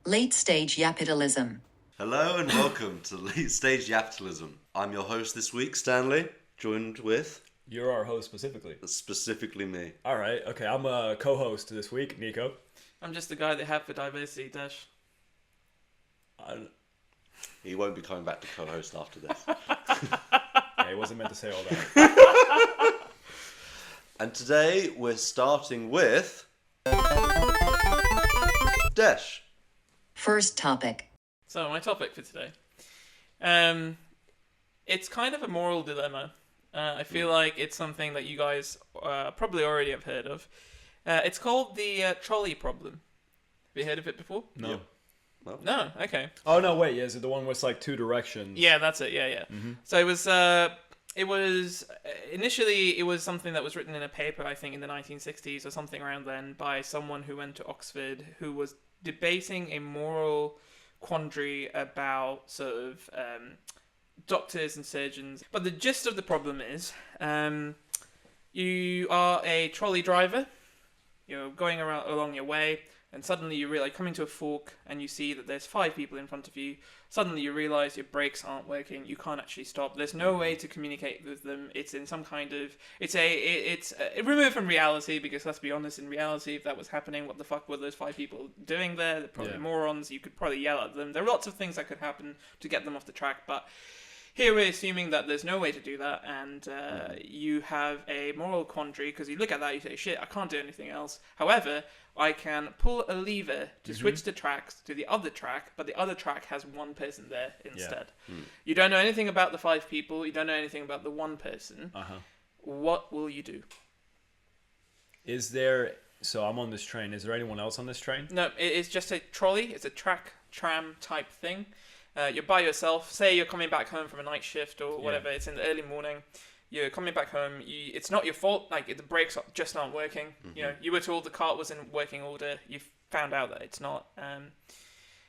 Late Stage Yapitalism. Hello and welcome to Late Stage Yapitalism. I'm your host this week, Stanley, joined with... You're our host specifically. Specifically me. Alright, okay, I'm a co-host this week, Nico. I'm just the guy they have for diversity, Dash. He won't be coming back to co-host after this. Yeah, he wasn't meant to say all that. And today we're starting with... Desh. First topic. So my topic for today, it's kind of a moral dilemma. I feel like it's something that you guys probably already have heard of. It's called the trolley problem. Have you heard of it before? No. Yep. No? Okay. Oh, no, wait, is it the one with like two directions? Yeah, that's it. Yeah. Mm-hmm. So it was initially it was something that was written in a paper, I think in the 1960s or something around then, by someone who went to Oxford who was debating a moral quandary about sort of doctors and surgeons. But the gist of the problem is you are a trolley driver, you're going along your way, and suddenly you realize, coming to a fork, and you see that there's 5 people in front of you. Suddenly you realize your brakes aren't working. You can't actually stop. There's no way to communicate with them. It's in some kind of... It's removed from reality, because let's be honest, in reality, if that was happening, what the fuck were those 5 people doing there? They're probably morons. You could probably yell at them. There are lots of things that could happen to get them off the track, but... Here we're assuming that there's no way to do that, and you have a moral quandary, because you look at that, you say, shit, I can't do anything else. However, I can pull a lever to switch the tracks to the other track, but the other track has one person there instead. Yeah. You don't know anything about the 5 people, you don't know anything about the one person. What will you do? Is there... So I'm on this train. Is there anyone else on this train? No, it's just a trolley. It's a tram type thing. You're by yourself. Say you're coming back home from a night shift or whatever. It's in the early morning. You're coming back home. It's not your fault. Like, the brakes just aren't working. You know, you were told the cart was in working order. You found out that it's not.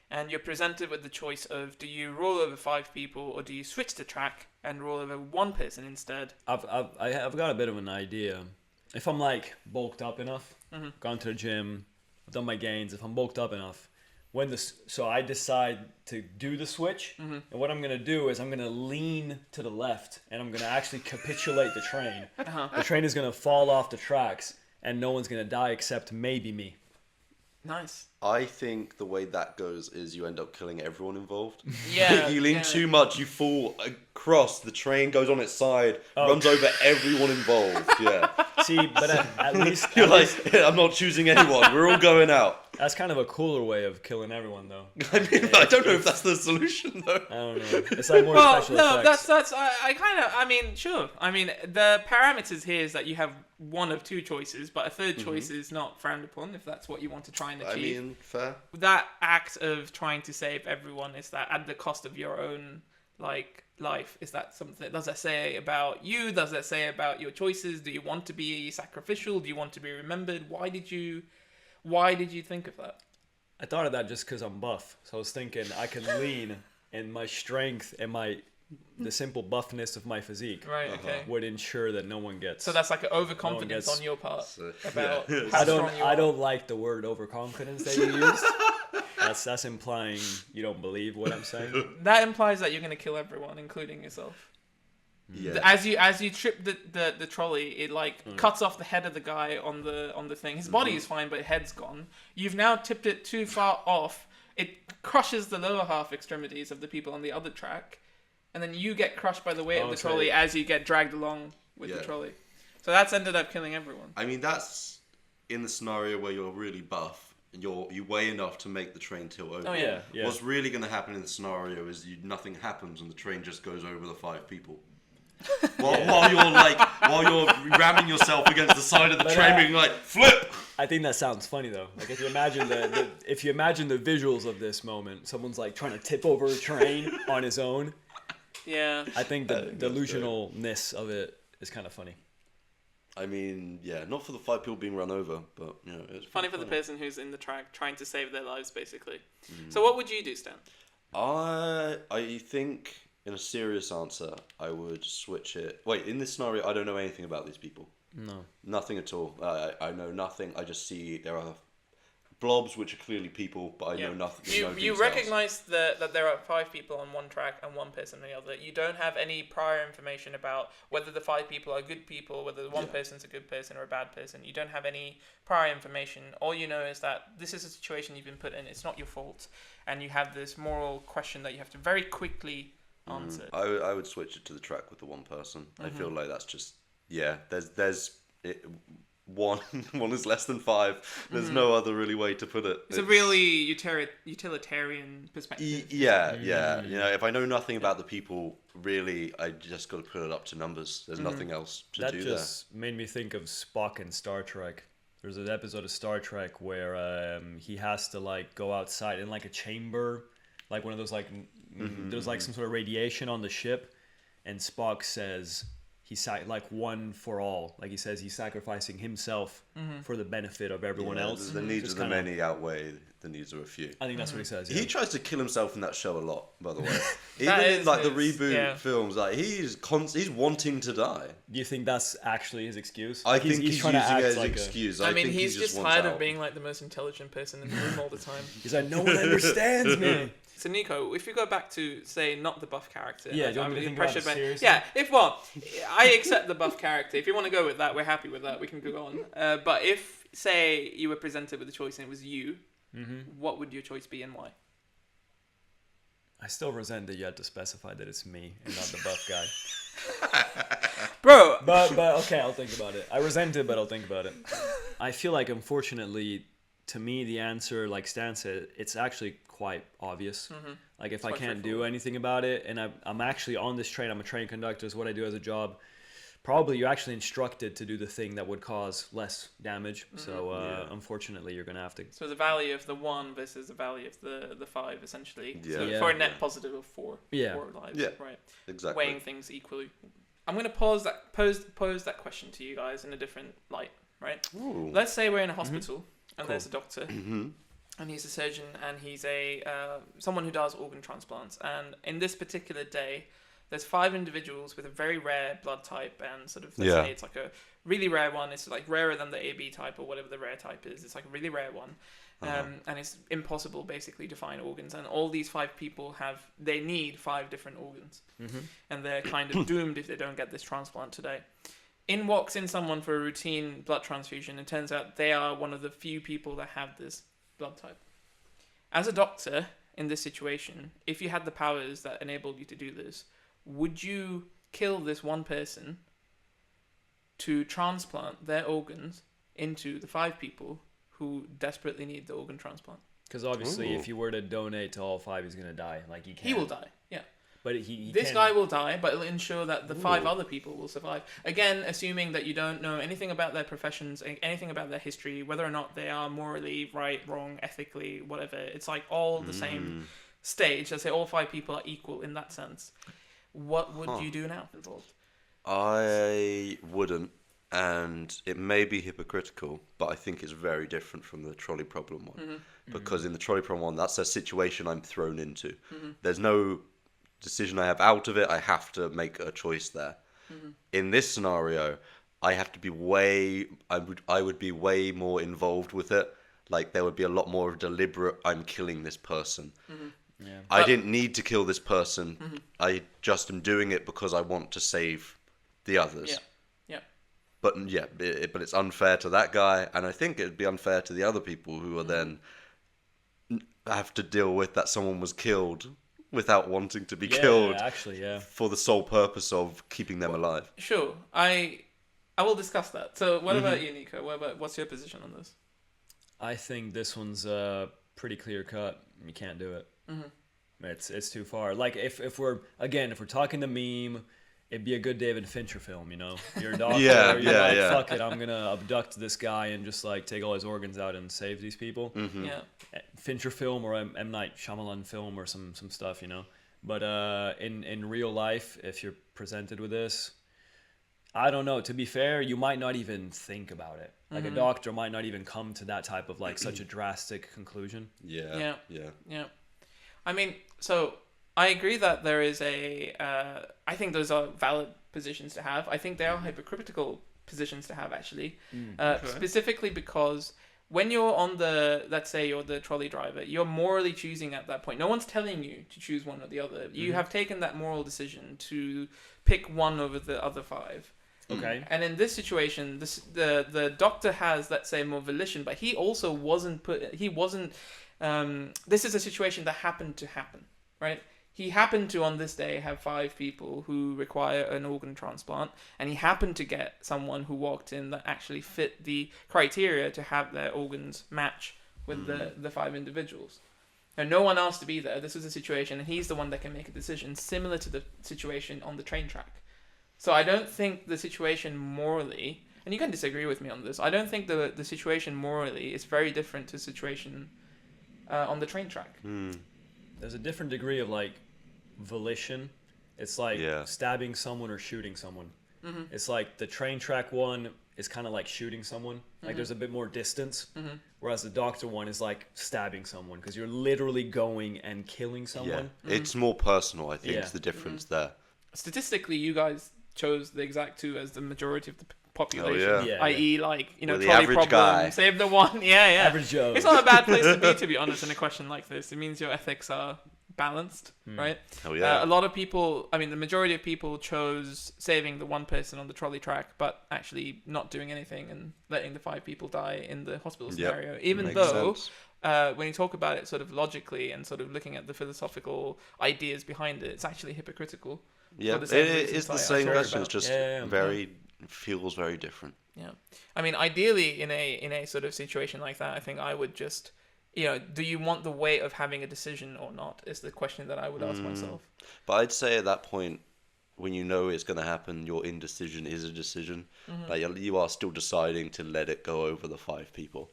And you're presented with the choice of, do you roll over 5 people or do you switch the track and roll over one person instead? I've got a bit of an idea. If I'm like bulked up enough, gone to the gym, done my gains. If I'm bulked up enough. So I decide to do the switch, and what I'm going to do is I'm going to lean to the left, and I'm going to actually capitulate the train. The train is going to fall off the tracks, and no one's going to die except maybe me. Nice. I think the way that goes is you end up killing everyone involved. Yeah. You lean too much, you fall across, the train goes on its side, runs over everyone involved. Yeah. See, but at least... You're like, I'm not choosing anyone, we're all going out. That's kind of a cooler way of killing everyone, though. I mean, I don't know if that's the solution, though. I don't know. It's like more special effects. Sure. I mean, the parameters here is that you have one of 2 choices, but a third choice is not frowned upon if that's what you want to try and achieve. I mean, fair. That act of trying to save everyone, is that at the cost of your own, like, life? Is that something? Does that say about you? Does that say about your choices? Do you want to be sacrificial? Do you want to be remembered? Why did you think of that? I thought of that just because I'm buff. So I was thinking I can lean, and my strength and the simple buffness of my physique would ensure that no one gets... So that's like an overconfidence on your part about how I strong you are. I don't like the word overconfidence that you used. That's implying you don't believe what I'm saying. That implies that you're going to kill everyone, including yourself. Yeah. As you trip the trolley, it cuts off the head of the guy on the thing. His body is fine, but his head's gone. You've now tipped it too far off. It crushes the lower half extremities of the people on the other track, and then you get crushed by the weight of the trolley as you get dragged along with the trolley. So that's ended up killing everyone. I mean, that's in the scenario where you're really buff and you weigh enough to make the train tilt over. Oh yeah. What's really going to happen in the scenario is nothing happens and the train just goes over the 5 people. While you're ramming yourself against the side of the train, being like, flip. I think that sounds funny though. Like, if you imagine the visuals of this moment, someone's like trying to tip over a train on his own. Yeah. I think the delusionalness of it is kind of funny. I mean, yeah, not for the 5 people being run over, but it's funny for the person who's in the track trying to save their lives, basically. So what would you do, Stan? I think, in a serious answer, I would switch it. Wait, in this scenario, I don't know anything about these people. No. Nothing at all. I know nothing. I just see there are blobs, which are clearly people, but I know nothing. You no you details. recognize that there are 5 people on one track and 1 person on the other. You don't have any prior information about whether the 5 people are good people, whether the one person's a good person or a bad person. You don't have any prior information. All you know is that this is a situation you've been put in. It's not your fault, and you have this moral question that you have to very quickly answer. I would switch it to the track with the one person. I feel like that's just one is less than 5. There's no other really way to put it. It's a really utilitarian perspective. Yeah. You know, if I know nothing about the people, really, I just got to put it up to numbers. There's nothing else to That do just made me think of Spock in Star Trek. There's an episode of Star Trek where he has to like go outside in like a chamber, like one of those like there's like some sort of radiation on the ship, and Spock says he's like one for all. Like he says he's sacrificing himself for the benefit of everyone else. The needs of the many outweigh the needs of a few. I think that's what he says. He tries to kill himself in that show a lot, by the way. That Even in is like the his- reboot films, like he's wanting to die. Do you think that's actually his excuse? I Like, think he's trying to using it act as an like excuse. I mean, think he's he just wants tired out. of being like the most intelligent person in the room all the time. He's like, no one understands me. So Nico, if you go back to say not the buff character, Yeah, do you want me to think about pressured it by- seriously? yeah. If I accept the buff character. If you want to go with that, we're happy with that. We can go on. But if say you were presented with a choice and it was you, what would your choice be and why? I still resent that you had to specify that it's me and not the buff guy. Bro, But okay, I'll think about it. I resent it, but I'll think about it. I feel like, unfortunately, to me, the answer, like Stan said, it's actually quite obvious. Like if I quite can't do straightforward. anything about it, and I'm actually on this train, I'm a train conductor, is what I do as a job. Probably you're actually instructed to do the thing that would cause less damage. So unfortunately, you're gonna have to. so the value of the 1 versus the value of the 5, essentially. Yeah. So Yeah. for a net positive of 4. Yeah. 4 lives. Yeah. Right. Exactly. Weighing things equally. I'm gonna pose that question to you guys in a different light. Right. Ooh. Let's say we're in a hospital and Cool. there's a doctor and he's a surgeon and he's a someone who does organ transplants, and in this particular day there's 5 individuals with a very rare blood type, and sort of let's say it's like a really rare one. It's like rarer than the AB type or whatever the rare type is. It's like a really rare one. And it's impossible basically to find organs, and all these 5 people they need 5 different organs, and they're kind of doomed if they don't get this transplant today. In walks in someone for a routine blood transfusion, and turns out they are one of the few people that have this blood type. As a doctor in this situation, if you had the powers that enabled you to do this, would you kill this one person to transplant their organs into the 5 people who desperately need the organ transplant? Because obviously, Ooh. if you were to donate to all 5, he's gonna die. Like he can't. He will die, yeah. But he This can- guy will die, but it'll ensure that the 5 other people will survive. Again, assuming that you don't know anything about their professions, anything about their history, whether or not they are morally right, wrong, ethically, whatever. It's like all the same stage. Let's say all 5 people are equal in that sense. What would you do now involved? I wouldn't, and it may be hypocritical, but I think it's very different from the trolley problem one. Because in the trolley problem one, that's a situation I'm thrown into. There's no decision I have out of it. I have to make a choice there. In this scenario, I have to be I would be way more involved with it. Like there would be a lot more of deliberate, I'm killing this person. Yeah. I didn't need to kill this person. I just am doing it because I want to save the others. Yeah. But but it's unfair to that guy, and I think it'd be unfair to the other people who are then have to deal with that someone was killed without wanting to be killed Actually, yeah. for the sole purpose of keeping them alive. Sure. I will discuss that. So what about you, Nico? What's your position on this? I think this one's pretty clear cut. You can't do it. It's too far. Like if we're talking the meme, it'd be a good David Fincher film, you know. You're a doctor. Yeah. Fuck it, I'm gonna abduct this guy and just like take all his organs out and save these people. Yeah. Fincher film or M. Night Shyamalan film or some stuff, you know. But in real life, if you're presented with this, I don't know. To be fair, you might not even think about it. Like a doctor might not even come to that type of like such a drastic conclusion. Yeah. I mean, so I agree that there is I think those are valid positions to have. I think they are hypocritical positions to have, actually. Specifically because when you're on the, let's say you're the trolley driver, you're morally choosing at that point. No one's telling you to choose one or the other. You have taken that moral decision to pick one over the other five. Okay. And in this situation, the doctor has, let's say, more volition, but he also wasn't this is a situation that happened to happen, right? He happened to, on this day, have 5 people who require an organ transplant, and he happened to get someone who walked in that actually fit the criteria to have their organs match with the 5 individuals. And no one asked to be there. This was a situation, and he's the one that can make a decision similar to the situation on the train track. So I don't think the situation morally, and you can disagree with me on this, I don't think the situation morally is very different to the situation on the train track. There's a different degree of like volition. It's like stabbing someone or shooting someone. It's like the train track one is kind of like shooting someone. Like there's a bit more distance. Whereas the doctor one is like stabbing someone because you're literally going and killing someone. Yeah, it's more personal, I think, is the difference there. Statistically, you guys chose the exact 2 as the majority of the population. Oh, yeah. I.e., like, you know, Well, the trolley average problem, guy. save the one. Yeah. Average Joe. It's not a bad place to be honest, in a question like this. It means your ethics are balanced, right? Oh, yeah. A lot of people, I mean, the majority of people chose saving the one person on the trolley track, but actually not doing anything and letting the 5 people die in the hospital scenario. Even Makes though, sense. when you talk about it sort of logically and sort of looking at the philosophical ideas behind it, it's actually hypocritical. Yeah, For it the same reasons is the I same talked question. about. It's just feels very different. Yeah, I mean, ideally, in a sort of situation like that, I think I would just, you know, do you want the weight of having a decision or not? Is the question that I would ask myself. But I'd say at that point, when you know it's going to happen, your indecision is a decision. Like you are still deciding to let it go over the 5 people.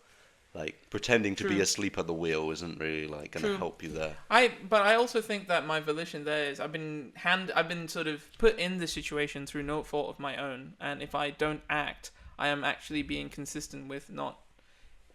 Like pretending to be asleep at the wheel isn't really like going to help you there. But I also think that my volition there is I've been sort of put in this situation through no fault of my own, and if I don't act, I am actually being consistent with not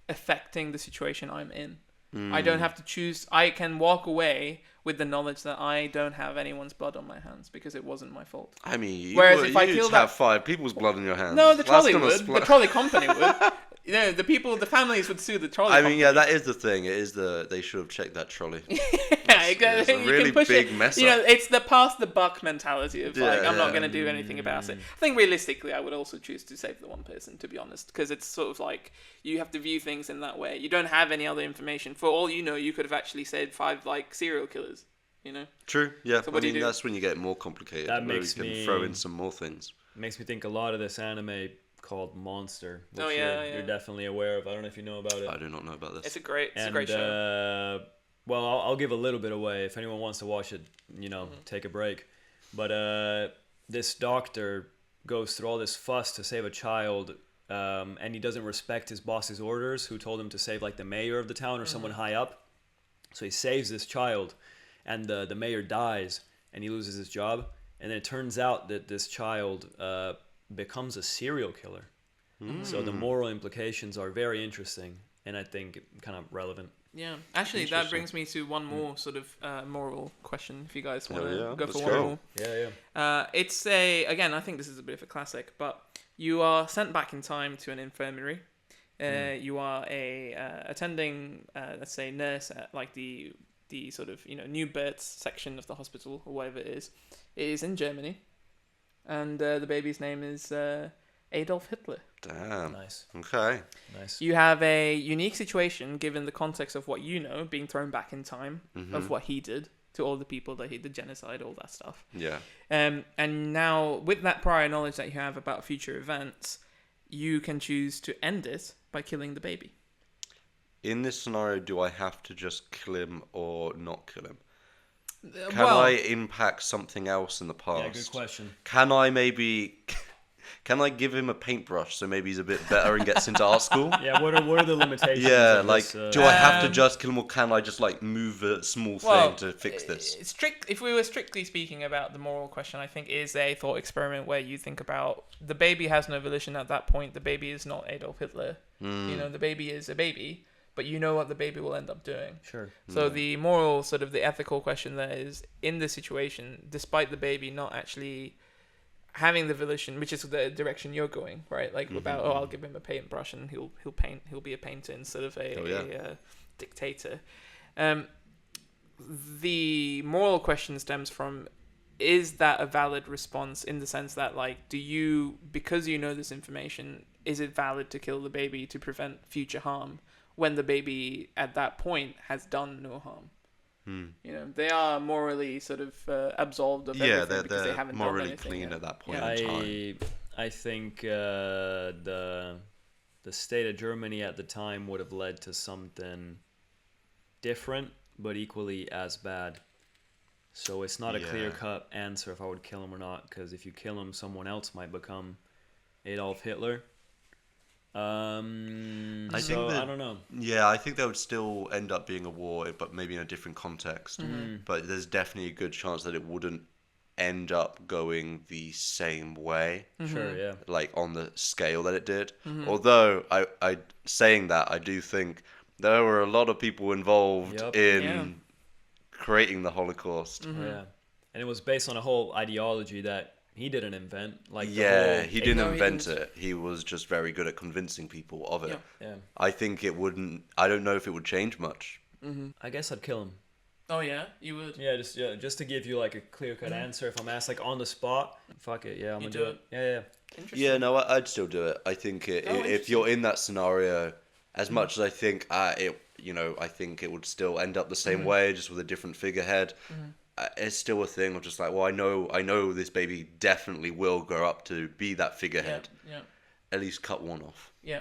affecting the situation I'm in. I don't have to choose. I can walk away with the knowledge that I don't have anyone's blood on my hands because it wasn't my fault. I mean, Whereas if I you'd kill have that- 5 people's blood on your hands. No, the That's trolley gonna would. The trolley company would. You know, the families would sue the trolley. I mean, yeah, that is the thing. It is they should have checked that trolley. Yeah, It's a really you can push big it. mess You know, up. it's the pass the buck mentality of like, Yeah, I'm not yeah. going to do anything about it. I think realistically, I would also choose to save the one person, to be honest, because it's sort of like you have to view things in that way. You don't have any other information. For all you know, you could have actually saved 5 like serial killers. You know. True. Yeah. So what do you do? That's when you get more complicated. That where makes you can me- throw in some more things. Makes me think a lot of this anime called Monster, which Oh, yeah, you're yeah. definitely aware of. I don't know if you know about it. I do not know about this. It's a great And show. well, I'll give a little bit away. If anyone wants to watch it, you know, take a break. But this doctor goes through all this fuss to save a child, and he doesn't respect his boss's orders, who told him to save like the mayor of the town or someone high up. So he saves this child, and the mayor dies, and he loses his job. And then it turns out that this child becomes a serial killer. So the moral implications are very interesting, and I think kind of relevant. Yeah, actually, that Interesting. brings me to one more sort of moral question. If you guys want to yeah, go let's for one go. more. Yeah. It's again, I think this is a bit of a classic, but you are sent back in time to an infirmary. You are attending, let's say, nurse at like the sort of, you know, new births section of the hospital or whatever it is. It is in Germany, and the baby's name is Adolf Hitler. Damn. Nice. Okay. Nice. You have a unique situation given the context of what you know, being thrown back in time of what he did to all the people that he did, genocide, all that stuff. Yeah. And now, with that prior knowledge that you have about future events, you can choose to end it by killing the baby. In this scenario, do I have to just kill him or not kill him? Can well, I impact something else in the past? Yeah, good question. Can I maybe... Can I give him a paintbrush so maybe he's a bit better and gets into art school? Yeah, what are the limitations? Yeah, of like, this, do I have to just kill him or can I just, like, move a small thing to fix this? If we were strictly speaking about the moral question, I think is a thought experiment where you think about the baby has no volition at that point. The baby is not Adolf Hitler. You know, the baby is a baby, but you know what the baby will end up doing. Sure. So the moral, sort of the ethical question there is, in this situation, despite the baby not actually having the volition, which is the direction you're going, right? Like about I'll give him a paintbrush and he'll paint. He'll be a painter instead of a dictator. The moral question stems from: is that a valid response in the sense that, like, because you know this information, is it valid to kill the baby to prevent future harm when the baby at that point has done no harm? You know, they are morally sort of absolved of everything because they haven't morally done anything clean yet. at that point in time. I think the state of Germany at the time would have led to something different, but equally as bad. So it's not a clear-cut answer if I would kill him or not, because if you kill him, someone else might become Adolf Hitler. I don't know. Yeah, I think there would still end up being a war, but maybe in a different context. But there's definitely a good chance that it wouldn't end up going the same way. Sure, yeah. Like on the scale that it did. Although, I saying that, I do think there were a lot of people involved in creating the Holocaust. Yeah. And it was based on a whole ideology that he didn't invent. Like he didn't invent it. He was just very good at convincing people of it. Yeah. I think it wouldn't. I don't know if it would change much. I guess I'd kill him. Oh yeah, you would. Yeah, just to give you like a clear-cut answer. If I'm asked like on the spot, fuck it. Yeah, I'm gonna do it. Yeah. Interesting. Yeah, no, I'd still do it. I think if you're in that scenario, as much as I think I think it would still end up the same way, just with a different figurehead. It's still a thing of just like, well, I know this baby definitely will grow up to be that figurehead. Yeah. At least cut one off. Yeah.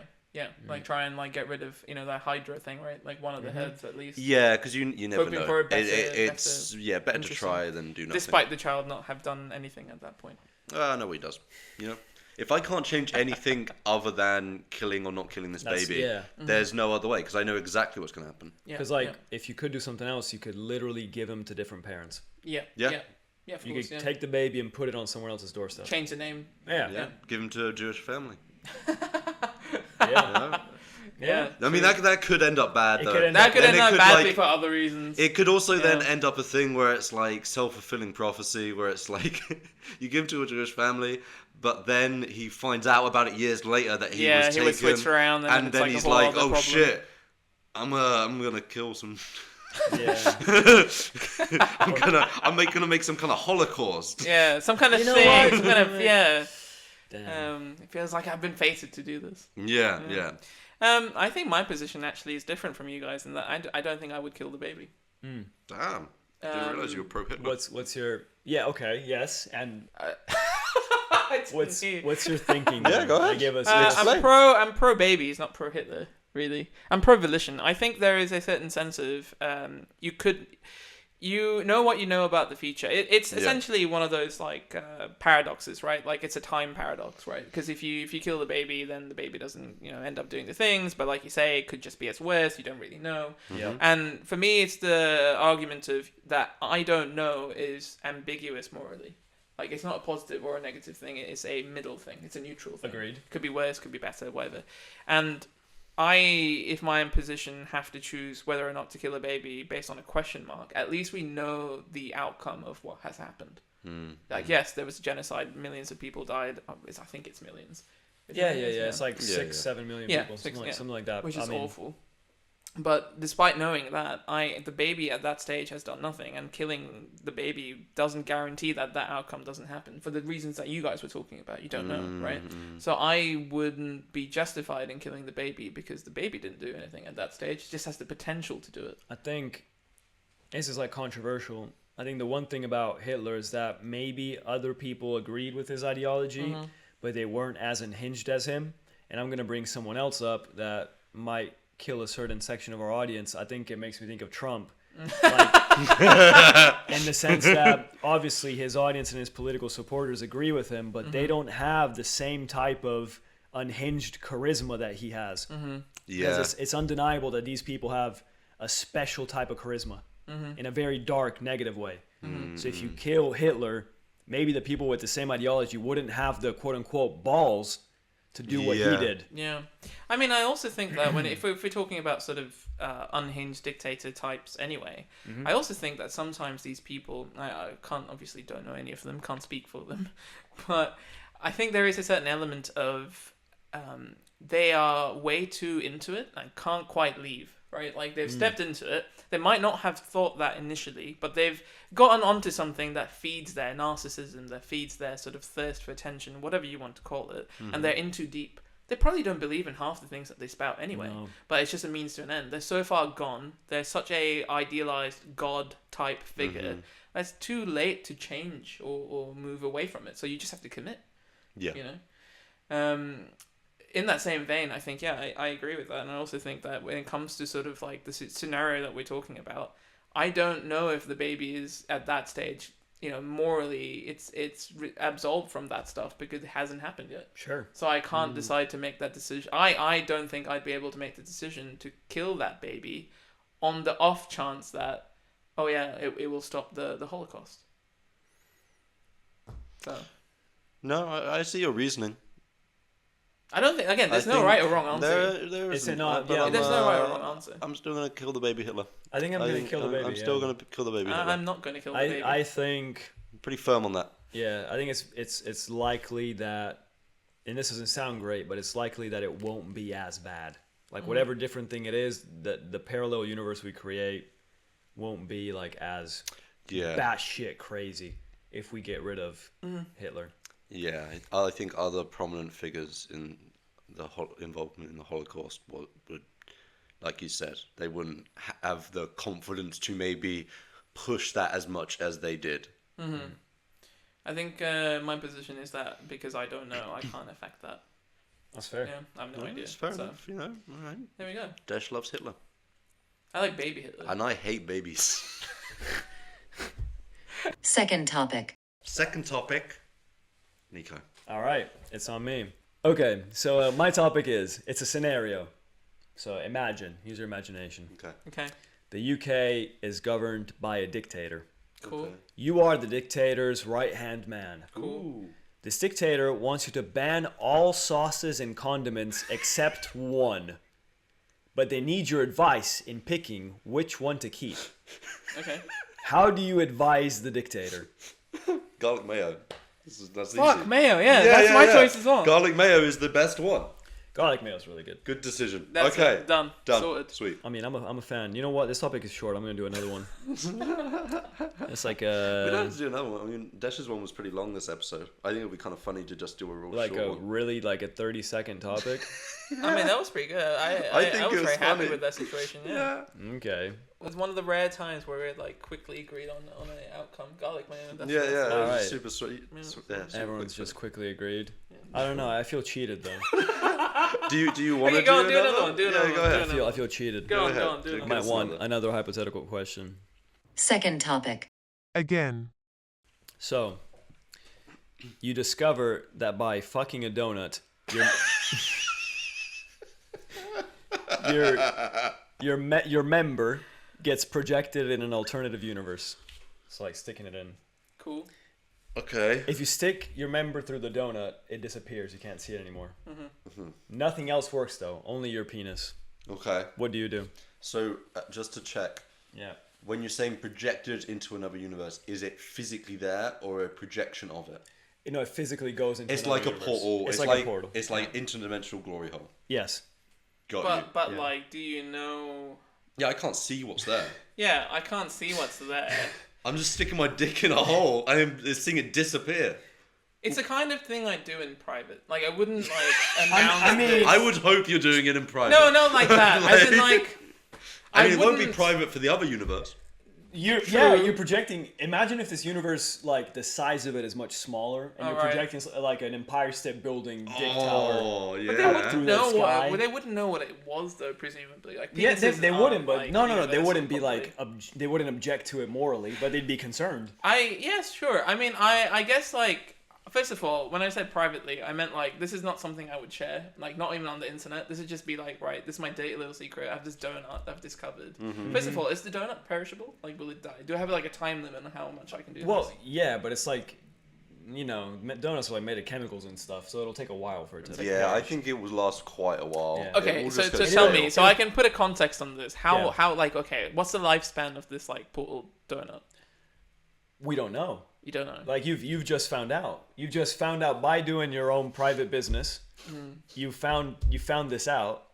Like try and like get rid of that Hydra thing, right? Like one of the heads at least. Yeah, because you never Hoping know. for a better, It's better to try than do nothing. Despite the child not have done anything at that point. No, he does. You know, if I can't change anything other than killing or not killing this baby, there's no other way, because I know exactly what's going to happen. Because if you could do something else, you could literally give him to different parents. Yeah. Of you course, could take the baby and put it on someone else's doorstep. Change the name. Yeah. Give him to a Jewish family. Yeah. I mean, that could end up bad, though. That could end up badly for other reasons. It could also then end up a thing where it's like self-fulfilling prophecy, where it's like you give him to a Jewish family, but then he finds out about it years later that he was taken, would switch around, and then like he's a whole like, other "Oh problem. shit, I'm gonna kill some." Yeah. I'm gonna make some kind of Holocaust. Yeah, some kind of thing. Some kind of Damn. It feels like I've been fated to do this. Yeah. I think my position actually is different from you guys in that I don't think I would kill the baby. Damn. Didn't realize you were pro Hitler. What's your okay, yes, and what's your your thinking? Yeah, go ahead. Give us I'm pro babies, not pro Hitler. Really, I'm pro volition. I think there is a certain sense of you know what you know about the future. It's essentially one of those like paradoxes, right? Like it's a time paradox, right? Because if you kill the baby, then the baby doesn't end up doing the things. But like you say, it could just be as worse. You don't really know. Yeah. And for me, it's the argument of that I don't know is ambiguous morally. Like it's not a positive or a negative thing. It's a middle thing. It's a neutral thing. Agreed. Could be worse. Could be better. Whatever. And if my position have to choose whether or not to kill a baby based on a question mark, at least we know the outcome of what has happened. Like, yes, there was a genocide. Millions of people died. I think it's millions. Yeah. It's like 6-7 million people, something like that. Which is awful. But despite knowing that, the baby at that stage has done nothing, and killing the baby doesn't guarantee that outcome doesn't happen for the reasons that you guys were talking about. You don't know, right? So I wouldn't be justified in killing the baby because the baby didn't do anything at that stage. It just has the potential to do it. I think this is like controversial. I think the one thing about Hitler is that maybe other people agreed with his ideology, but they weren't as unhinged as him. And I'm going to bring someone else up that might kill a certain section of our audience. I think it makes me think of Trump. Like, in the sense that obviously his audience and his political supporters agree with him, but they don't have the same type of unhinged charisma that he has. Because it's undeniable that these people have a special type of charisma in a very dark, negative way. So if you kill Hitler, maybe the people with the same ideology wouldn't have the quote-unquote balls to do what he Yeah. did. Yeah, I mean, I also think that if we're talking about sort of unhinged dictator types, anyway, I also think that sometimes these people, I don't know any of them, can't speak for them, but I think there is a certain element of they are way too into it and can't quite leave. Right, like they've stepped into it. They might not have thought that initially, but they've gotten onto something that feeds their narcissism, that feeds their sort of thirst for attention, whatever you want to call it, and they're in too deep. They probably don't believe in half the things that they spout anyway, but it's just a means to an end. They're so far gone. They're such a idealized god type figure. That's too late to change or move away from it. So you just have to commit. Yeah. You know. In that same vein, I think, I agree with that. And I also think that when it comes to sort of like the scenario that we're talking about, I don't know if the baby is at that stage, morally, it's absolved from that stuff because it hasn't happened yet. Sure. So I can't decide to make that decision. I don't think I'd be able to make the decision to kill that baby on the off chance that, it will stop the Holocaust. So. No, I see your reasoning. I don't think, again, there's no right or wrong answer. There Is isn't. it not? But Yeah. I'm, There's no right or wrong answer. I'm still going to kill the baby Hitler. I think I'm going to kill the baby. I'm still going to kill the baby Hitler. I'm not going to kill the baby. I think... I'm pretty firm on that. Yeah, I think it's likely that, and this doesn't sound great, but it's likely that it won't be as bad. Like whatever different thing it is, the parallel universe we create won't be like as batshit crazy if we get rid of Hitler. Yeah, I think other prominent figures in the involvement in the Holocaust would, like you said, they wouldn't have the confidence to maybe push that as much as they did. I think my position is that because I don't know, I can't affect that. That's fair. Yeah, I have no idea. It's fair So, enough, All right. there we go. Dash loves Hitler. I like baby Hitler. And I hate babies. Second topic. Second topic. Nico. All right, it's on me. Okay, so my topic is, it's a scenario. So use your imagination. Okay. The UK is governed by a dictator. Cool. Okay. You are the dictator's right-hand man. Cool. This dictator wants you to ban all sauces and condiments except one. But they need your advice in picking which one to keep. Okay. How do you advise the dictator? Garlic mayo. That's Fuck, easy. mayo, that's my choice as well. Garlic mayo is the best one. Garlic mayo is really good. Good decision. That's okay. it. Done. Sorted. Sweet. I mean, I'm a fan. You know what? This topic is short. I'm going to do another one. It's like We don't have to do another one. I mean, Desh's one was pretty long this episode. I think it'll be kind of funny to just do a real like short a one. really like a 30-second topic. I mean, that was pretty good. I think was it was very happy funny. with that situation, yeah. Okay. It was one of the rare times where we like quickly agreed on an outcome. Garlic mayo. That's Yeah. that's It was Alright. super sweet. Yeah. Super Everyone's quick. just quickly agreed. I don't know. I feel cheated though. Do you want Okay, to go on, do another one. Do another Yeah, go one. ahead. I feel cheated. Go ahead. on, do Do it. it. Might Guess want another. another hypothetical question. Second topic. Again. So, you discover that by fucking a donut, your member gets projected in an alternative universe. It's like sticking it in. Cool. Okay. If you stick your member through the donut, it disappears. You can't see it anymore. Nothing else works though. Only your penis. Okay. What do you do? So just to check, Yeah. when you're saying projected into another universe, is it physically there or a projection of it? You know, it physically goes into. It's another like a universe. portal. It's like a portal. It's like interdimensional glory hole. Yes. Got you. But Yeah. like, do you know? Yeah, I can't see what's there. Yeah, I can't see what's there. I'm just sticking my dick in a hole and I'm seeing it disappear. It's the kind of thing I do in private. Like, I wouldn't like announce. I mean- this. I would hope you're doing it in private. No, not like that. As in, like, I mean, it won't be wouldn't- private for the other universe. You're True. you're projecting. Imagine if this universe, like the size of it is much smaller, and you're Alright. projecting like an Empire State Building dick tower. Oh, But they yeah. wouldn't Through the know sky. what. They wouldn't know what it was, though. Presumably, like. Yeah, penises they aren't, wouldn't, but like, no, they universal, wouldn't be probably. like they wouldn't object to it morally, but they'd be concerned. Yes, sure. I mean, I guess like first of all, when I said privately, I meant like this is not something I would share, like not even on the internet. This would just be like, right, this is my dirty little secret. I have this donut that I've discovered. First of all, is the donut perishable? Like, will it die? Do I have like a time limit on how much I can do? Well, this? yeah, but it's like donuts are like made of chemicals and stuff, so it'll take a while for it to. Yeah, I think it will last quite a while. Yeah. Okay, It will so just go tell stale. me, so I can put a context on this. Yeah. How like, okay, what's the lifespan of this like portal donut? We don't know. You don't know. Like you've just found out. You've just found out by doing your own private business. You found this out.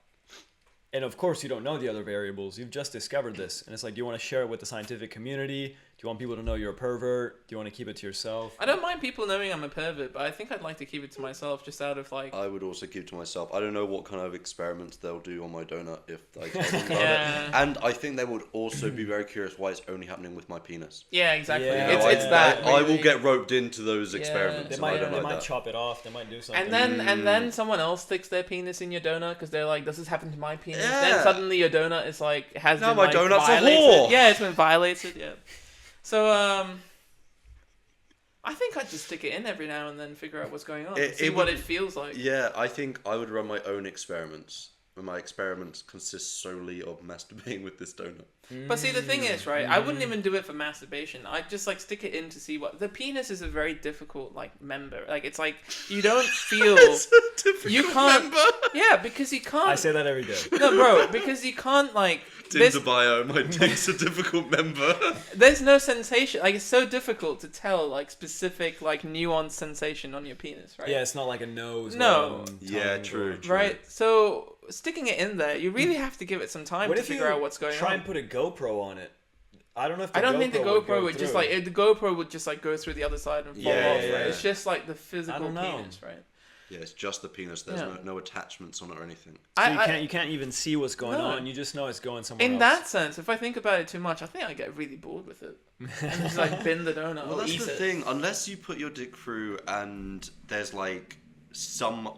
And of course you don't know the other variables. You've just discovered this. And it's like, do you want to share it with the scientific community? Do you want people to know you're a pervert? Do you want to keep it to yourself? I don't mind people knowing I'm a pervert, but I think I'd like to keep it to myself just out of like... I would also keep it to myself. I don't know what kind of experiments they'll do on my donut if I tell them about Yeah. it. And I think they would also be very curious why it's only happening with my penis. Yeah, exactly. Yeah, It's that. I will really- get roped into those experiments. They and might I don't like might that. chop it off. They might do something. And then someone else sticks their penis in your donut because they're like, "Does this happen to my penis?" Yeah. Then suddenly your donut is like has Now been my like, donut's a violated. whore. Yeah, it's been violated. Yeah. So I think I'd just stick it in every now and then, figure out what's going on, see what it feels like. Yeah, I think I would run my own experiments. And my experiments consist solely of masturbating with this donut. But see, the thing is, right? I wouldn't even do it for masturbation. I'd just like stick it in to see what the penis is a very difficult like member. Like it's like you don't feel you can't. Yeah, because you can't. I say that every day. No, bro, because you can't like. Tinder bio, my dick's a difficult member. There's no sensation. Like it's so difficult to tell like specific like nuanced sensation on your penis, right? Yeah, it's not like a nose. No. tongue, Yeah, true, or- true. Right. So sticking it in there, you really have to give it some time What to if figure you out what's going try on. and put a GoPro on it? I don't know if I don't think the GoPro go would just through. like the GoPro would just like go through the other side and fall Yeah, off. yeah, Right? yeah. It's just like the physical don't know. penis, right? Yeah, it's just the penis. There's Yeah. no attachments on it or anything. So you can't even see what's going No. on. You just know it's going somewhere In else. that sense, if I think about it too much, I think I get really bored with it and just like bin the donut Well, or that's eat the it. thing. Unless you put your dick through and there's like some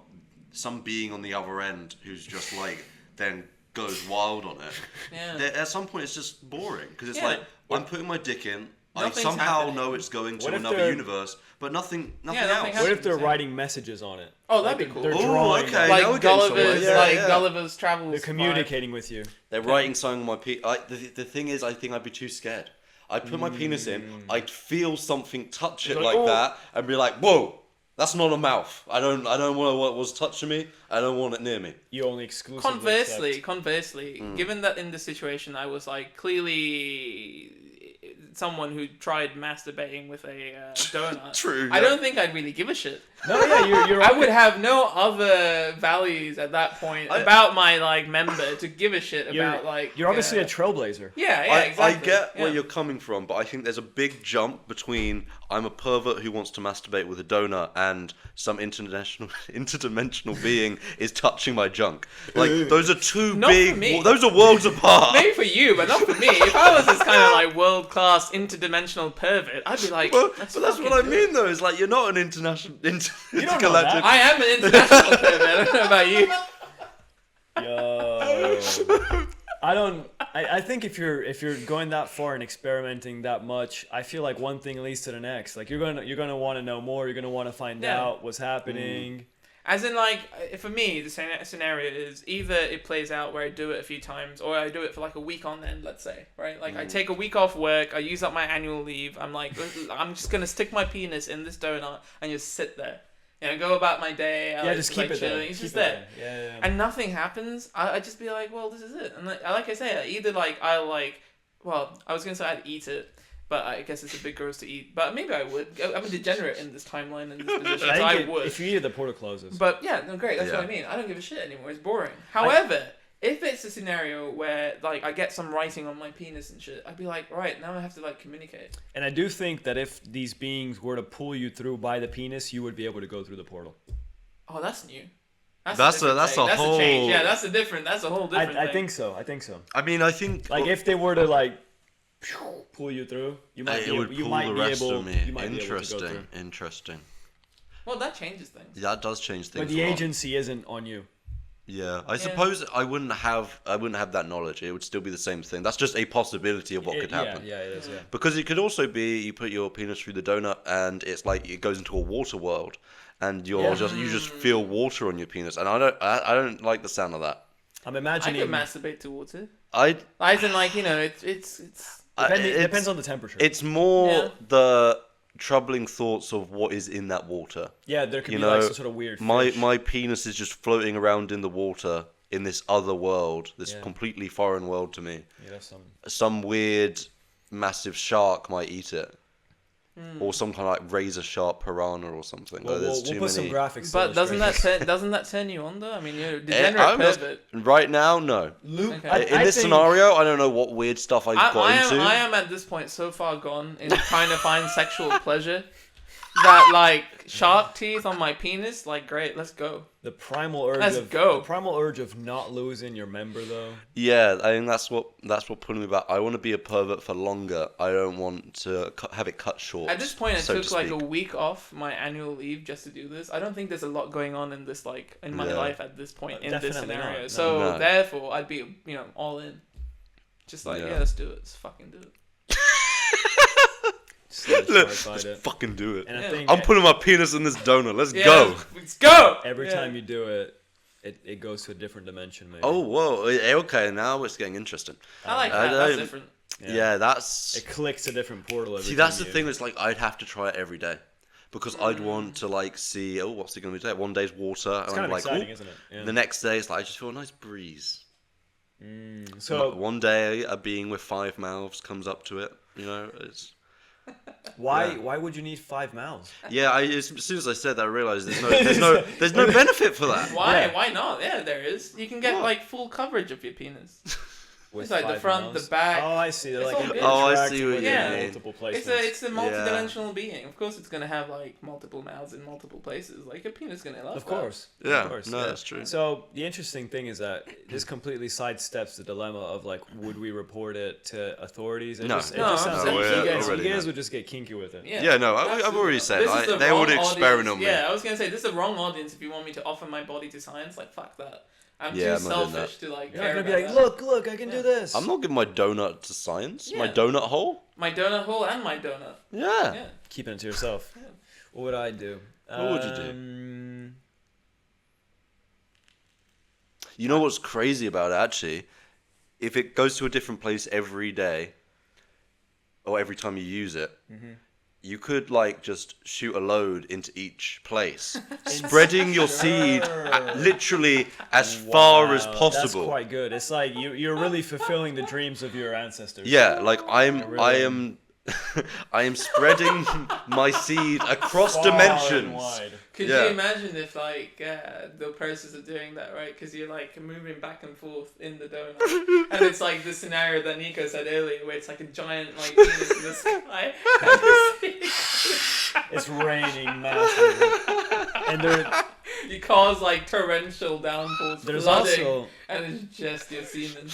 being on the other end who's just like then goes wild on it. Yeah. At some point, it's just boring because it's Yeah. like I'm putting my dick in. I Nothing's somehow happening. know it's going What to if another they're- universe, but nothing nothing else. happens. What if they're Yeah. writing messages on it? Oh, that'd be Like, cool. They're Ooh, drawing. okay. Like now we're getting somewhere. Gulliver's, Yeah, like yeah. Gulliver's Travels. They're communicating with you. They're writing something on my penis. The thing is, I think I'd be too scared. I'd put my penis in, I'd feel something touch it Like, like oh. that, and be like, "Whoa, that's not a mouth. I don't want what was touching me. I don't want it near me." You only exclusively. Conversely, given that in this situation I was like clearly someone who tried masturbating with a donut. True, I yeah. don't think I'd really give a shit. No, yeah, you're. I would have no other values at that point about my like member to give a shit about like. You're obviously a trailblazer. Yeah, yeah, I exactly. get yeah. where you're coming from, but I think there's a big jump between I'm a pervert who wants to masturbate with a donut and some interdimensional being is touching my junk. Like those are two Not for big. me. Those are worlds apart. Maybe for you, but not for me. If I was this kind of like world class interdimensional pervert, I'd be like, Well, Let's but that's fucking what I do mean, it." though. Is like you're not an international don't know intergalactic. that. I am an international pervert. I don't know about you. Yo. I think if you're going that far and experimenting that much, I feel like one thing leads to the next. Like you're gonna want to know more. You're gonna want to find Yeah. out what's happening. As in, like, for me, the scenario is either it plays out where I do it a few times, or I do it for like a week on end, let's say, right? Like, I take a week off work, I use up my annual leave, I'm like, I'm just gonna stick my penis in this donut and just sit there. You know, go about my day. I Yeah, like, just keep it chilling. there. It's Keep just it there. Yeah. And nothing happens. I just be like, well, this is it. And like I say, either like I like, well, I was gonna say I'd eat it, but I guess it's a bit gross to eat. But maybe I would. I'm a degenerate in this timeline and this position, so I would. If you eat it, the portal closes. But yeah, no, great. That's Yeah. what I mean. I don't give a shit anymore. It's boring. However, if it's a scenario where like I get some writing on my penis and shit, I'd be like, right, now I have to like communicate. And I do think that if these beings were to pull you through by the penis, you would be able to go through the portal. Oh, that's new. That's different a take. That's whole- a change. Yeah, that's a whole different I thing. think so. I think so. I mean, I think Like if they were to like pull you through, you might it be would able, you pull might the be rest able, of me. you might be able to go through. Interesting. Well, that changes things. That does change things. But the a lot. agency isn't on you. Yeah, I suppose I wouldn't have that knowledge. It would still be the same thing. That's just a possibility of what could happen. Yeah, it is. Yeah. Because it could also be you put your penis through the donut and it's like it goes into a water world, and you just feel water on your penis, and I don't like the sound of that. I'm I imagining. could masturbate towards it. I As in, like, you know, it's Depends on the temperature. It's more Yeah. the troubling thoughts of what is in that water. Yeah, there could You be like know, some sort of weird My fish. my penis is just floating around in the water in this other world, this Yeah. completely foreign world to me. Yeah, that's some. Some weird, massive shark might eat it, or some kind of like razor sharp piranha or something. Well, Like, there's we'll too put some many. graphics. But doesn't that turn you on though? I mean, you're a degenerate pervert. Right now, no. Luke? Okay. In this scenario, I don't know what weird stuff I got into. I am at this point so far gone in trying to find sexual pleasure that like shark teeth on my penis, like great, let's go. The primal urge Let's of go. the primal urge of not losing your member though. Yeah, I think that's what pulling me back. I want to be a pervert for longer. I don't want to have it cut short. At this point, I so took to like speak. a week off my annual leave just to do this. I don't think there's a lot going on in this like in my Yeah. life at this point in this Definitely scenario. not, no. So No. therefore, I'd be all in. Just like Yeah. yeah, let's do it. Let's fucking do it. Let's Fight it. fucking do it. And I Yeah. think I'm putting my penis in this donut. Let's Yeah, go. let's go. every Yeah. time you do it, it goes to a different dimension, maybe. Oh, whoa. Okay, now it's getting interesting. I like I that. That's don't- different. Yeah, that's... It clicks a different portal every See, that's the time thing. It's like I'd have to try it every day. Because I'd want to like see, oh, what's it going to be today? One day's water. It's and kind I'm of like, exciting, ooh. isn't it? Yeah. The next day, it's like, I just feel a nice breeze. So One day, a being with 5 mouths comes up to it. You know, it's... why would you need 5 mouths? Yeah, as soon as I said that, I realised there's no benefit for that. Why? Yeah. Why not? Yeah, there is. You can get What? like full coverage of your penis. With It's like the 5 front, mouths? the back. Oh, I see. They're It's like all good. Oh, I interacting see what with you it in mean. multiple places. It's a multi-dimensional being. Of course, it's gonna have like multiple mouths in multiple places. Like a penis gonna love Of course. Yeah, Of course, no, that's true. So the interesting thing is that this completely sidesteps the dilemma of like, would we report it to authorities? It No. just, it No, just sounds no, like we're you guys already would just get kinky with it. Yeah, Yeah, no, I've absolutely. already said, This is the they wrong would experiment audience. on me. Yeah, I was gonna say this is the wrong audience if you want me to offer my body to science. Like fuck that. I'm Yeah, too I'm not doing selfish to like You're care not gonna about be like, that. look, I can do this. I'm not giving my donut to science. My Yeah. donut hole? My donut hole and my donut. Yeah. Yeah. Keeping it to yourself. Yeah. What would I do? What would you do? do? You know what's crazy about it, actually? If it goes to a different place every day, or every time you use it, you could, like, just shoot a load into each place, spreading your seed literally as far as possible. That's quite good. It's like you're really fulfilling the dreams of your ancestors. Yeah, like I Really? am I am spreading my seed across Far and dimensions. wide. Could Yeah. you imagine if like the process of doing that, right? Because you're like moving back and forth in the donut, and it's like the scenario that Nico said earlier, where it's like a giant like penis in the sky, and It's raining massively. And you cause like torrential downpours, there's flooding, also and it's just your semen.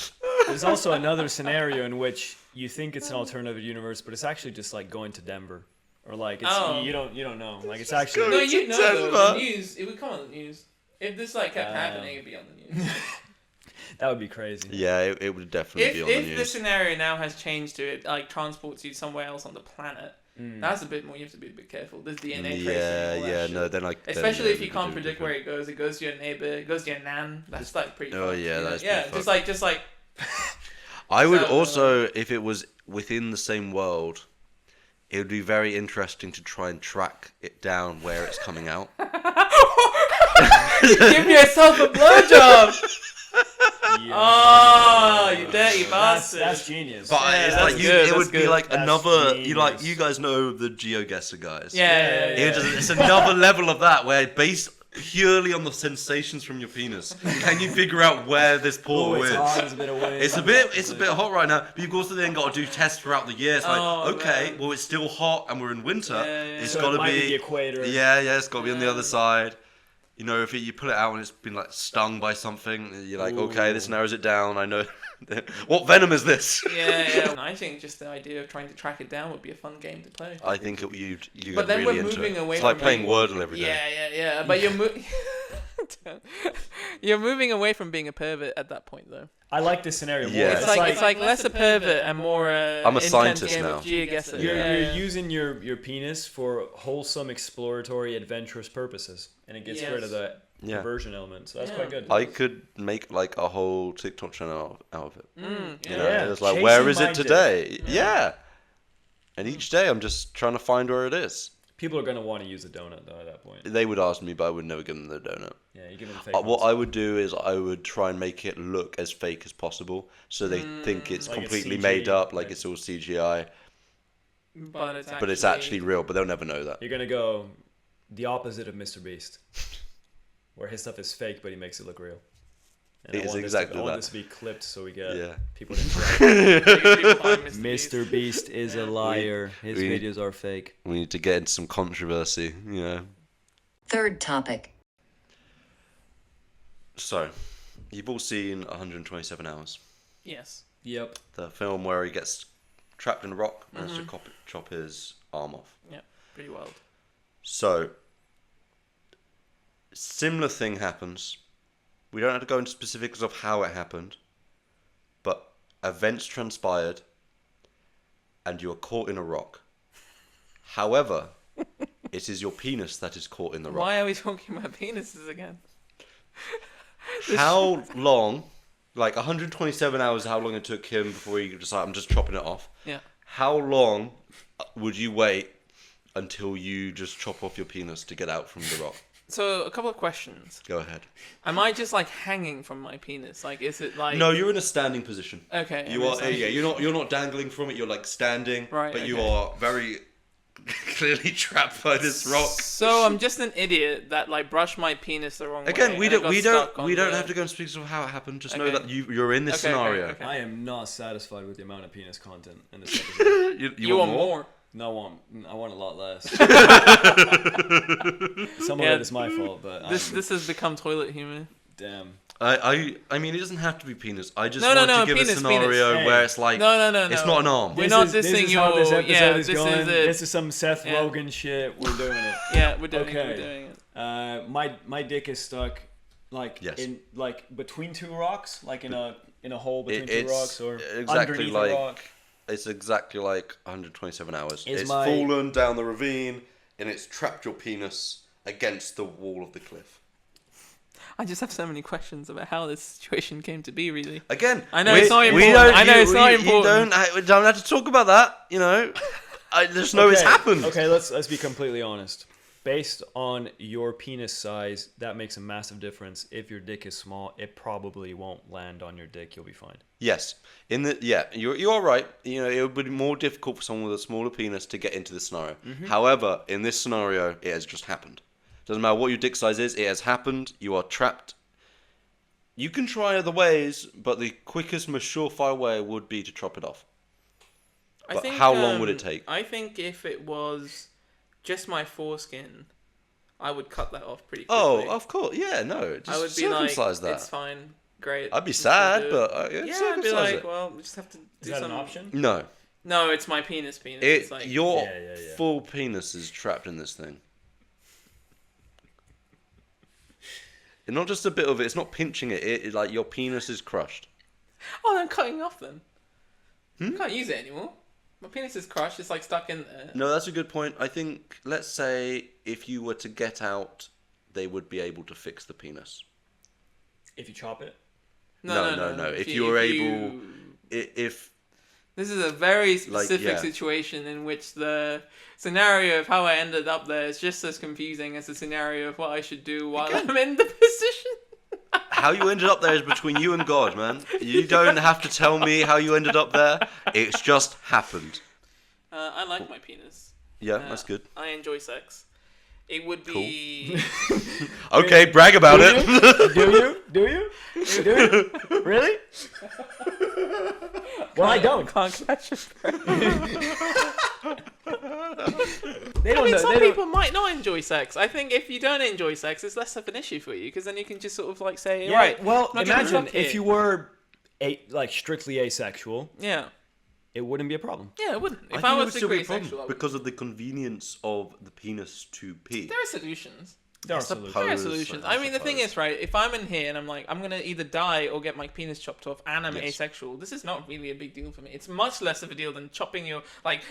there's also another scenario in which you think it's an alternative universe, but it's actually just like going to Denver. Or like it's Oh. you don't know. Like it's actually No, Going you to know though, the Denver. news. It would come on the news. If this like kept happening, it'd be on the news. that would be crazy. Yeah, it would definitely be on the If the news. scenario now has changed to it, like transports you somewhere else on the planet, that's a bit more. You have to be a bit careful. There's DNA tracing. Yeah, and all that yeah, shit. no, then like Especially if you can't predict where it goes. It goes to your neighbor. It goes to your nan. That's like pretty. Oh, fucked, yeah, you know? that's yeah. pretty Just like. I would So, also, if it was within the same world, it would be very interesting to try and track it down where it's coming out. Give yourself a blowjob. Yeah. Oh, you dirty bastard. That's genius. But Yeah, it's that's like good, it would be good. like That's another. genius. You guys know the GeoGuessr guys. Yeah. It's another level of that where based purely on the sensations from your penis, can you figure out where this Oh, portal it's is? hot, it's a bit away. It's a bit hot right now, but you've also then got to do tests throughout the year. It's like, Oh, okay, man. well it's still hot and we're in winter. Yeah, yeah, It's so got it to might be be the equator. Yeah, it's got to be on the other side. You know, if you pull it out and it's been like stung by something, you're like, okay, this Ooh. narrows it down. I know. What venom is this? Yeah. I think just the idea of trying to track it down would be a fun game to play. I think you But get then really we're into moving it. away It's like from playing being- Wordle every day. Yeah. But you're moving away from being a pervert at that point, though. I like this scenario more. Yeah. It's like less a pervert and more I'm a intense scientist game now. of GeoGuessr. You're using your penis for wholesome, exploratory, adventurous purposes, and it gets rid of that Yeah. conversion element. So that's Yeah. quite good. I could make like a whole TikTok channel out of it. You know, Yeah. it's like, Chasing where is my it today? dick. Yeah. And each day I'm just trying to find where it is. People are going to want to use a donut, though, at that point. They would ask me, but I would never give them the donut. Yeah, you give them fake What ones. I would do is I would try and make it look as fake as possible, so they think it's Like it's completely CG, made up, like yeah. it's all CGI, But but it's actually real. But they'll never know that. You're going to go the opposite of Mr. Beast, where his stuff is fake, but he makes it look real. And It is I exactly want that. this to be clipped so we get Yeah. people to interact. Mr. Mr. Beast is a liar. His we- videos are fake. We need to get into some controversy, Third topic. So, you've all seen 127 Hours, Yes. Yep. the film where he gets trapped in a rock and has to chop his arm off. Yeah. Pretty wild. So, similar thing happens. We don't have to go into specifics of how it happened, but events transpired and you are caught in a rock. However, it is your penis that is caught in the rock. Why are we talking about penises again? How long, like 127 hours, how long it took him before he decided, I'm just chopping it off. Yeah. How long would you wait until you just chop off your penis to get out from the rock? So, a couple of questions. Go ahead. Am I just like hanging from my penis? Like, is it like? No, you're in a standing position. Okay. You are, yeah. You're not dangling from it. You're like standing, Right, but you okay. are very clearly trapped by this rock. So I'm just an idiot that like brushed my penis the wrong way. Again, we and I don't got we don't stuck on we don't the- have to go and speak to how it happened. Just know Okay. that you're in this Okay, scenario. okay. I am not satisfied with the amount of penis content in this episode. You want more? No, I want a lot less. Some of Yeah. it is my fault, but This has become toilet humor. damn. I mean, it doesn't have to be penis. I just No, want no, to give penis, a scenario penis. where Hey. it's like No. it's not an arm. We're not this dissing is how your- this episode yeah, is this going. is it. This is some Seth Yeah. Rogen shit. We're doing it. Yeah, we're doing Okay. it. We're doing it. My dick is stuck, like Yes. in like between two rocks, like in a hole between two It's rocks, or exactly underneath like a rock. it's exactly like 127 hours. Is It's my- fallen down the ravine and it's trapped your penis against the wall of the cliff. I just have so many questions about how this situation came to be. Really. Again, I know it's not important. I know it's not important. We don't have to talk about that. I just know it's happened. Okay, let's be completely honest. Based on your penis size, that makes a massive difference. If your dick is small, it probably won't land on your dick. You'll be fine. Yes, you're right. It would be more difficult for someone with a smaller penis to get into this scenario. However, in this scenario, it has just happened. Doesn't matter what your dick size is, it has happened. You are trapped. You can try other ways, but the quickest, most surefire way would be to chop it off. But how long would it take? I think if it was just my foreskin, I would cut that off pretty quickly. Oh, of course. Yeah, no. Just I would be like, circumcise that. it's fine, great. I'd be just gonna sad, do it. but yeah, I'd be circumcise like, it. well, we just have to do Is that some an option? No. No, it's my penis. It's like Your Yeah. full penis is trapped in this thing. And not just a bit of it. It's not pinching it. It like your penis is crushed. oh, I'm cutting off then. I can't use it anymore. My penis is crushed. It's like stuck in there. No, that's a good point. I think, let's say, if you were to get out, they would be able to fix the penis. If you chop it. No. If you were able, if This is a very Like, specific yeah. situation in which the scenario of how I ended up there is just as confusing as the scenario of what I should do while I'm in the position. how you ended up there is between you and God, man. You don't have to tell me how you ended up there. It's just happened. I like my penis. Yeah, that's good. I enjoy sex. It would be... Okay, brag about it. Do you? Really? Well, I don't. Can't catch a breath. They I don't mean, know. some They don't. people might not enjoy sex. I think if you don't enjoy sex, it's less of an issue for you because then you can just sort of like say, Yeah, right. well, I'm not getting imagine stuck if here. you were strictly asexual, Yeah. it wouldn't be a problem. Yeah, it wouldn't. If think I it would was still be secretly a problem sexual, I would. because of the convenience of the penis to pee. There are solutions. There are suppose. solutions. There are Suppose, solutions. I I mean, the thing suppose. is, right, if I'm in here and I'm like, I'm going to either die or get my penis chopped off and I'm Yes. asexual, this is not really a big deal for me. It's much less of a deal than chopping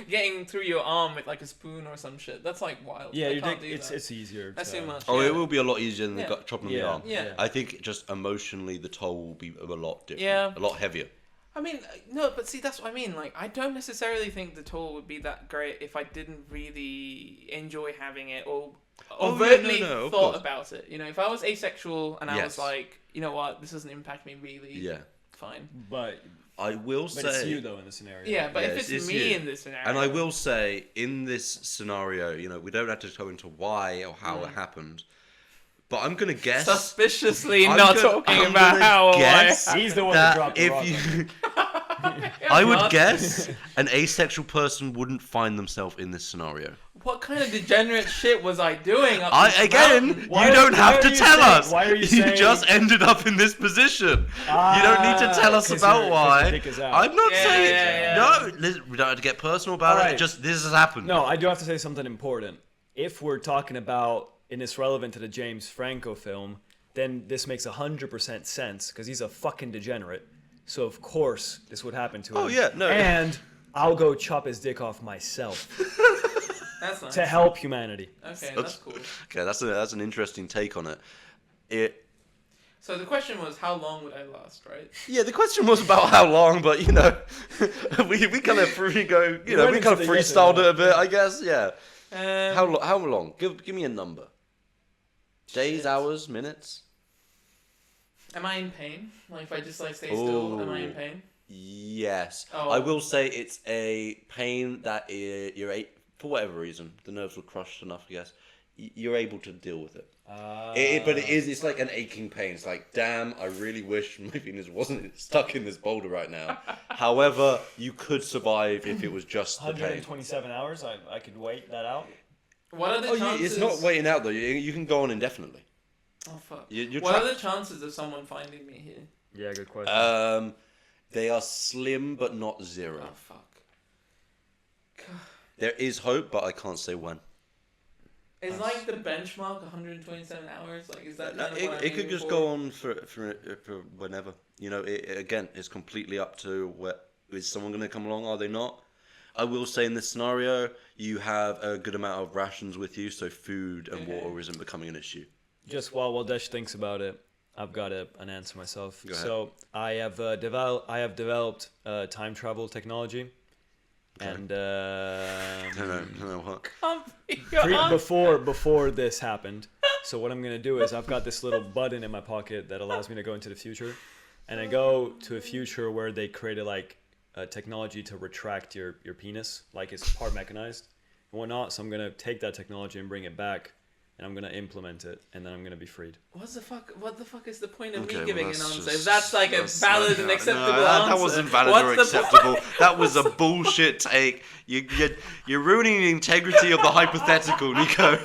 getting through your arm with like a spoon or some shit. That's like wild. Yeah, I your can't dick. do It's that. easier. That's to, too much. Oh, yeah. it will be a lot easier than Yeah. chopping on the Yeah. arm. Yeah. I think just emotionally the toll will be a lot different. Yeah. A lot heavier. I mean, no, but see, that's what I mean. Like, I don't necessarily think the tour would be that great if I didn't really enjoy having it or overtly of thought course. about it. You know, if I was asexual and I Yes. was like, you know what, this doesn't impact me really, Yeah. fine. But I will it's say... you though in the scenario. Yeah, but Yeah, if it's it's me you. in this scenario, And I will say, in this scenario, you know, we don't have to go into why or how it happened, but I'm gonna guess. suspiciously I'm not gonna- talking I'm about gonna how guess He's the one that that dropped the if rock. you, I I would guess an asexual person wouldn't find themselves in this scenario. What kind of degenerate shit was I doing? Up this Again, mountain? Why you are- don't why have are to you tell saying- us. why are you You saying- just ended up in this position. You don't need to tell us 'cause about your why. dick is out. I'm not Yeah, saying yeah. no. Listen, we don't have to get personal about it. Alright. Just this has happened. No, I do have to say something important. If we're talking about, and it's relevant to the James Franco film, then this makes 100% sense because he's a fucking degenerate. So of course this would happen to him. Oh, yeah, no. And I'll go chop his dick off myself That's nice. to help humanity. Okay, that's cool. Okay, that's an interesting take on it. So the question was, how long would I last, right? Yeah, the question was about how long, but you know, we kind of went into the yes or freestyled no. it a bit, I guess. Yeah. Um, How long? Give me a number. Days, Shit. hours, minutes. Am I in pain? Like, if I just like stay still, am I in Ooh. pain? Yes. Oh. I will say it's a pain that for whatever reason, the nerves were crushed enough, I guess. You're able to deal with it. But it's like an aching pain. It's like, damn, I really wish my penis wasn't stuck in this boulder right now. However, you could survive if it was just the pain. 127 hours. I could wait that out. What are the chances? It's not waiting out though. You can go on indefinitely. Oh fuck. You're What are trapped. the chances of someone finding me here? Yeah, good question. They are slim, but not zero. Oh fuck. There is hope, but I can't say when. Is like the benchmark 127 hours? Like, is that kind of what I'm It could aiming just for? go on for whenever. You know, again, it's completely up to is someone going to come along? Are they not? I will say in this scenario, you have a good amount of rations with you, so food and water isn't becoming an issue. Just while Desh thinks about it, I've got an answer myself. Go ahead. So I have developed time travel technology, and I don't know what. before this happened. So what I'm gonna do is I've got this little button in my pocket that allows me to go into the future, and I go to a future where they created like a technology to retract your penis, like it's part mechanized and whatnot. So I'm gonna take that technology and bring it back, and I'm gonna implement it, and then I'm gonna be freed. What the fuck is the point of Okay, me well, giving that's an answer? just- If that's like a that's- valid and no, acceptable no, answer. that wasn't valid what's or the acceptable. point? That was a bullshit take. You're ruining the integrity of the hypothetical, Nico.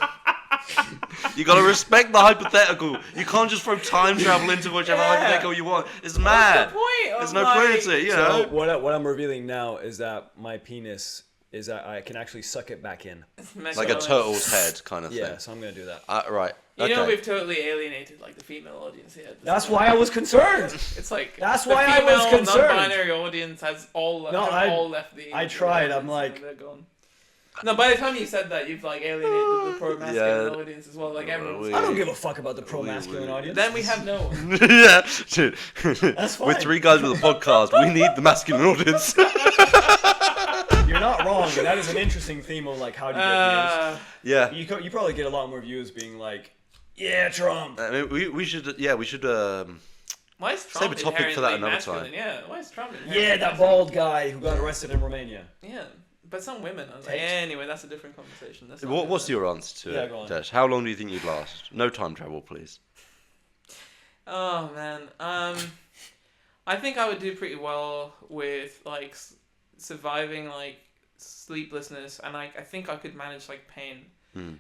You gotta respect the hypothetical. You can't just throw time travel into whichever Yeah. hypothetical you want. It's mad. What's the point of, There's no like- point to it, you So know. what I'm revealing now is that my penis is that I can actually suck it back in. Like a turtle's head kind of Yeah, thing. so I'm gonna do that. Right. You know okay. we've totally alienated like the female audience here. That's why I was concerned. It's like That's the why I was female concerned. non-binary audience has all No, all left the. I tried, I'm audience, like- and they're gone. No, by the time you said that, you've like alienated the pro-masculine Yeah. audience as well. Like everyone's. I don't give a fuck about the pro-masculine audience. Then we have no one. Yeah, dude. That's fine. We're three guys with a podcast. We need the masculine audience. You're not wrong, but that is an interesting theme of like how do you get Yeah. views. You probably get a lot more views being like, yeah, Trump. I mean, we should. Why is Trump Save a topic for that inherently another masculine? time. Yeah, why is Trump Yeah, inherently that masculine? bald guy who got arrested in Romania. Yeah, but some women. I was like, Tate. anyway, that's a different conversation. That's not What's good. your answer to Yeah, it, go on. Desh? How long do you think you'd last? No time travel, please. Oh man, I think I would do pretty well with like surviving like sleeplessness, and I think I could manage like pain.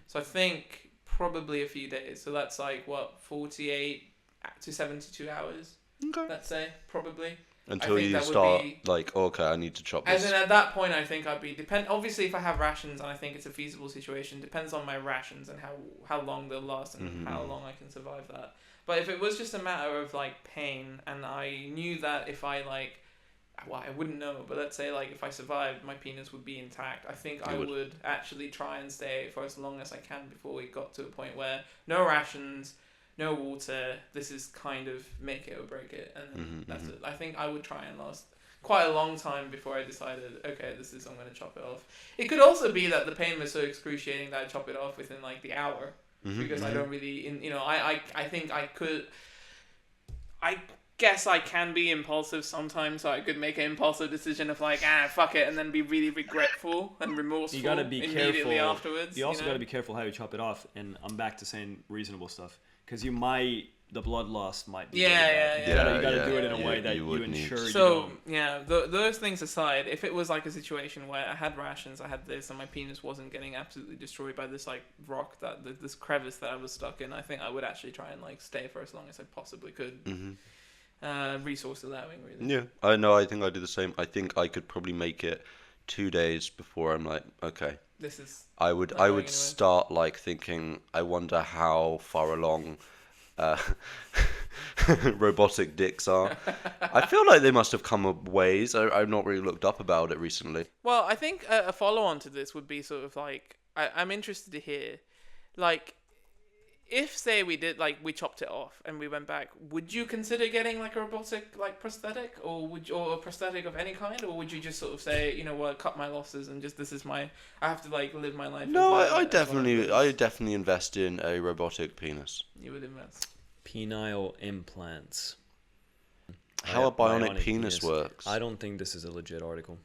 So I think probably a few days. So that's like what 48 to 72 hours. Okay. Let's say probably. Until think you that would start be- like, okay, I need to chop As this. in, at that point, I think I'd be Obviously, if I have rations and I think it's a feasible situation, depends on my rations and how long they'll last and how long I can survive that. But if it was just a matter of like pain, and I knew that if I like, well, I wouldn't know, but let's say like if I survived, my penis would be intact. I think I would actually try and stay for as long as I can before we got to a point where no rations, no water. This is kind of make it or break it, and that's it. I think I would try and last. quite a long time before I decided, okay, I'm going to chop it off. It could also be that the pain was so excruciating that I chop it off within like the hour, because I don't really, I think I guess I can be impulsive sometimes, so I could make an impulsive decision of like, fuck it, and then be really regretful and remorseful. You gotta be immediately careful. afterwards. You also gotta be careful how you chop it off, and I'm back to saying reasonable stuff, because the blood loss might be. Yeah. You gotta do it in a way that you ensure. So those things aside, if it was like a situation where I had rations, I had this, and my penis wasn't getting absolutely destroyed by this like rock this crevice that I was stuck in, I think I would actually try and like stay for as long as I possibly could. Resource allowing, really. Yeah, I know. I think I do the same. I think I could probably make it 2 days before I'm like, okay. This is. I would start like thinking, I wonder how far along robotic dicks are. I feel like they must have come a ways. I've not really looked up about it recently. Well, I think a follow-on to this would be sort of like, I'm interested to hear, like, if say we chopped it off and we went back, would you consider getting like a robotic like prosthetic, or a prosthetic of any kind, or would you just sort of say, you know what, cut my losses and just I have to like live my life? No, I definitely invest in a robotic penis. You would invest. Penile implants. How a bionic penis works. I don't think this is a legit article.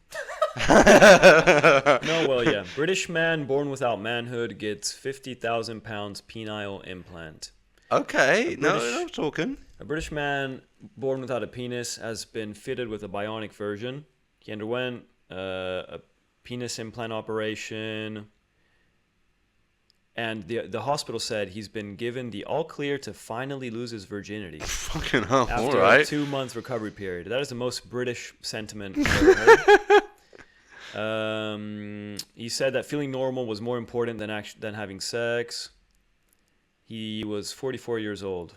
No, well, yeah. British man born without manhood gets 50,000 pounds penile implant. Okay, no talking. A British man born without a penis has been fitted with a bionic version. He underwent a penis implant operation, and the hospital said he's been given the all clear to finally lose his virginity. Fucking hell, after all right. a 2-month recovery period. That is the most British sentiment I've ever heard. He said that feeling normal was more important than having sex. He was 44 years old.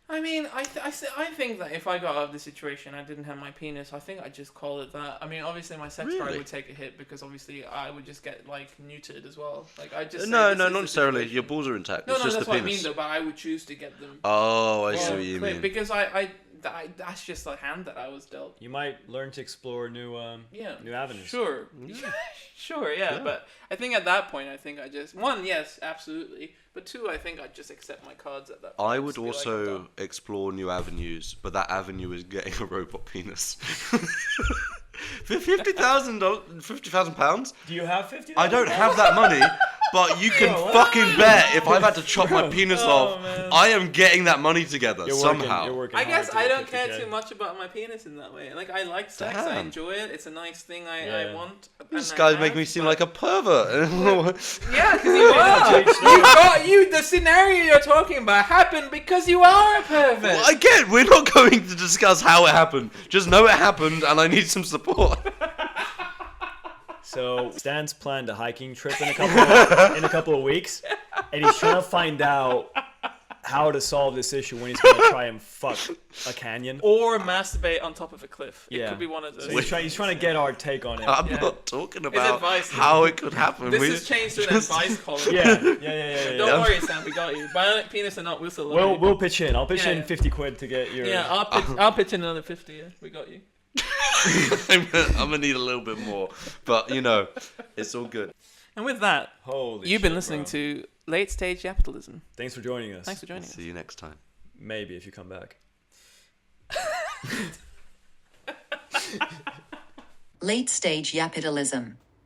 I mean, I think that if I got out of the situation, I didn't have my penis, I think I'd just call it that. I mean, obviously my sex drive would take a hit, because obviously I would just get like neutered as well. Like I just not necessarily. Your balls are intact. No, it's just that's the what penis. I mean though. But I would choose to get them. Oh, I see what you mean. Because that's just the hand that I was dealt. You might learn to explore new avenues. Sure. Sure, yeah. But I think at that point, I think I just, one, yes, absolutely. But two, I think I'd just accept my cards at that point. I would also explore new avenues, but that avenue is getting a robot penis. For £50,000? Do you have 50? I don't have that money, but you can fucking bet if I've had to chop my penis off, man. I am getting that money together somehow. You're working I guess hard to I don't get care 50K. too much about my penis in that way. Like, I like sex, I enjoy it, it's a nice thing I want. This guy's making me seem like a pervert. Yeah, because you are. The scenario you're talking about happened because you are a pervert. Well, again, we're not going to discuss how it happened. Just know it happened, and I need some support. So Stan's planned a hiking trip in a couple of weeks, and he's trying to find out how to solve this issue when he's going to try and fuck a canyon. Or masturbate on top of a cliff. It Yeah. could be one of those. So he's trying to get our take on it. I'm not talking about advice. how it could happen. This has changed to an advice column. Yeah. Don't worry, Sam, we got you. Bionic penis or not, we'll still love you. We'll pitch in. I'll pitch Yeah, in yeah. 50 quid to get your... Yeah, I'll pitch in another 50, yeah. We got you. I'm gonna need a little bit more, but it's all good. And with that, you've been listening to Late Stage Yapitalism. Thanks for joining us. Thanks for joining us. See you next time. Maybe if you come back. Late Stage Yapitalism.